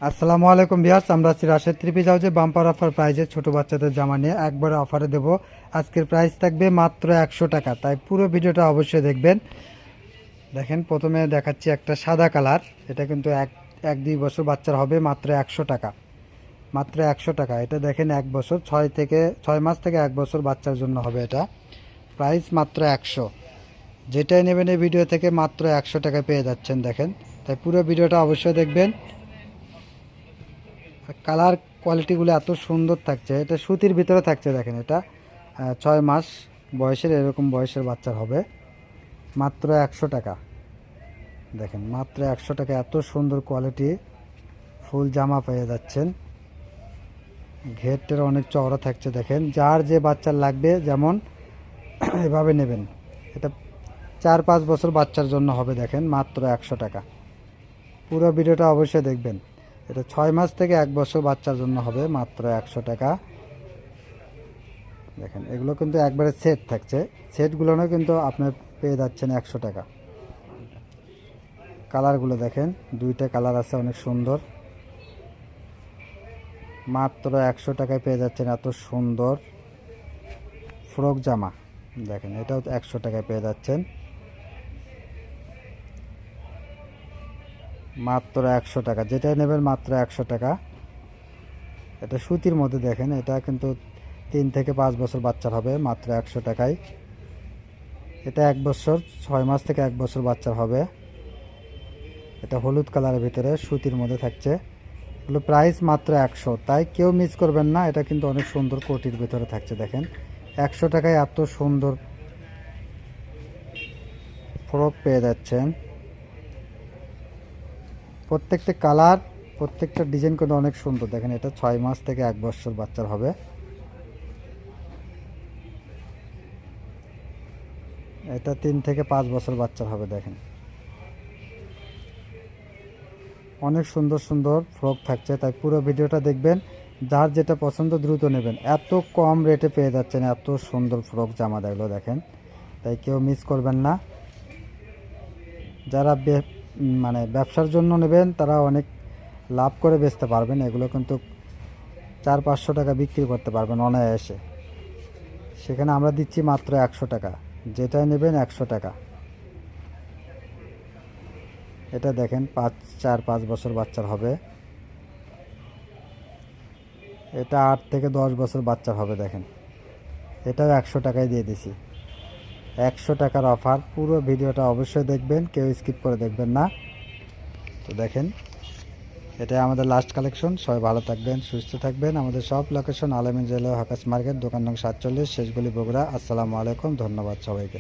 আসসালামু আলাইকুম ভিউয়ার্স, আমরা আছি রাশেদ থ্রি পিস হাউসে বাম্পার অফার প্রাইজে ছোট বাচ্চাদের জামা নিয়ে একবারে অফারে দেব। আজকের প্রাইস থাকবে মাত্র 100 টাকা, তাই পুরো ভিডিওটা অবশ্যই দেখবেন। দেখেন, প্রথমে দেখাচ্ছি একটা সাদা কালার। এটা কিন্তু এক দুই বছর বাচ্চার হবে, মাত্র 100 টাকা। মাত্র 100 টাকা। এটা দেখেন 1 বছর 6 মাস থেকে 1 বছর বাচ্চার জন্য হবে এটা। প্রাইস মাত্র 100। যেটাই নেবেন এই ভিডিও থেকে মাত্র 100 টাকায় পেয়ে যাচ্ছেন। দেখেন, তাই পুরো ভিডিওটা অবশ্যই দেখবেন। কালার কোয়ালিটিগুলো এত সুন্দর থাকছে। এটা সুতির ভিতরে থাকছে। দেখেন, এটা 6 মাস বয়সের, এরকম বয়সের বাচ্চার হবে। মাত্র 100 টাকা। দেখেন, মাত্র 100 টাকা এত সুন্দর কোয়ালিটি ফুল জামা পেয়ে যাচ্ছেন। ঘেরটার অনেক চওড়া থাকছে। দেখেন, যার যে বাচ্চার লাগবে যেমন এভাবে নেবেন। এটা 4-5 বছর বাচ্চার জন্য হবে। দেখেন, মাত্র 100 টাকা। পুরো ভিডিওটা অবশ্যই দেখবেন। এটা 6 মাস থেকে 1 বছর বাচ্চার জন্য হবে, মাত্র 100 টাকা। দেখেন, এগুলো কিন্তু একবারে সেট থাকছে। সেটগুলোও কিন্তু আপনি পেয়ে যাচ্ছেন 100 টাকা। কালারগুলো দেখেন, দুইটা কালার আছে, অনেক সুন্দর। মাত্র 100 টাকায় পেয়ে যাচ্ছেন এত সুন্দর ফ্রক জামা। দেখেন, এটাও 100 টাকায় পেয়ে যাচ্ছেন। মাত্র 100 টাকা। যেটাই নেবেন মাত্র 100 টাকা। এটা সুতির মধ্যে। দেখেন, এটা কিন্তু 3 থেকে 5 বছর বাচ্চার হবে, মাত্র 100 টাকায়। এটা 1 বছর 6 মাস থেকে 1 বছর বাচ্চার হবে। এটা হলুদ কালারের ভিতরে সুতির মধ্যে থাকছে। এগুলো প্রাইস মাত্র 100, তাই কেউ মিস করবেন না। এটা কিন্তু অনেক সুন্দর কোটির ভিতরে থাকছে। দেখেন, 100 টাকায় এত সুন্দর ফ্রক পেয়ে যাচ্ছেন। প্রত্যেকটা কালার, প্রত্যেকটা ডিজাইন কিন্তু অনেক সুন্দর। দেখেন, এটা 6 মাস থেকে 1 বছর বাচ্চার হবে। এটা 3 থেকে 5 বছর বাচ্চার হবে। দেখেন, অনেক সুন্দর সুন্দর ফ্রক থাকছে, তাই পুরো ভিডিওটা দেখবেন। যার যেটা পছন্দ দ্রুত নেবেন। এত কম রেটে পেয়ে যাচ্ছেন এত সুন্দর ফ্রক জামা। দেখলো, দেখেন, তাই কেউ মিস করবেন না। যারা মানে ব্যবসার জন্য নেবেন তারা অনেক লাভ করে বেচতে পারবেন। এগুলো কিন্তু 400-500 টাকা বিক্রি করতে পারবেন অনায়াসে। সেখানে আমরা দিচ্ছি মাত্র 100 টাকা। যেটাই নেবেন 100 টাকা। এটা দেখেন, 4-5 বছর বাচ্চার হবে। এটা 8 থেকে 10 বছর বাচ্চার হবে। দেখেন, এটাও 100 টাকায় দিয়ে দিছি। 100 টাকার অফার। পুরো ভিডিওটা অবশ্যই দেখবেন, কেউ স্কিপ করে দেখবেন না। তো দেখেন, এটাই আমাদের লাস্ট কালেকশন। সবাই ভালো থাকবেন, সুস্থ থাকবেন। আমাদের সব লোকেশন আলামিন জেলা হকাস মার্কেট, দোকান নং 47, শেষগুলি বগুড়া। আসসালামু আলাইকুম, ধন্যবাদ সবাইকে।